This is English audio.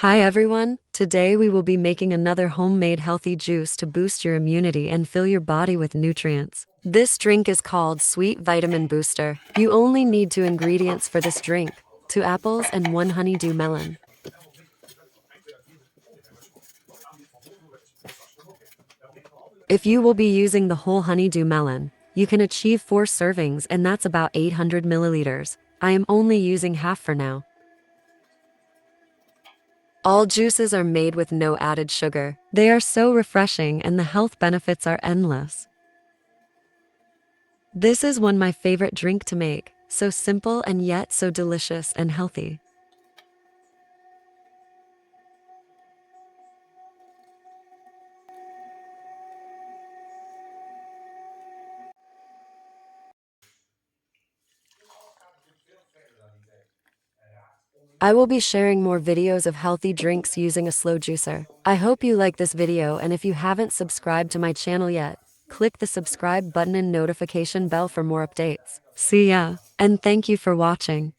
Hi everyone, today we will be making another homemade healthy juice to boost your immunity and fill your body with nutrients. This drink is called Sweet Vitamin Booster. You only need two ingredients for this drink, 2 apples and 1 honeydew melon. If you will be using the whole honeydew melon, you can achieve 4 servings and that's about 800 milliliters. I am only using half for now. All juices are made with no added sugar. They are so refreshing and the health benefits are endless. This is my favorite drink to make, so simple and yet so delicious and healthy. I will be sharing more videos of healthy drinks using a slow juicer. I hope you like this video, and if you haven't subscribed to my channel yet, click the subscribe button and notification bell for more updates. See ya, and thank you for watching.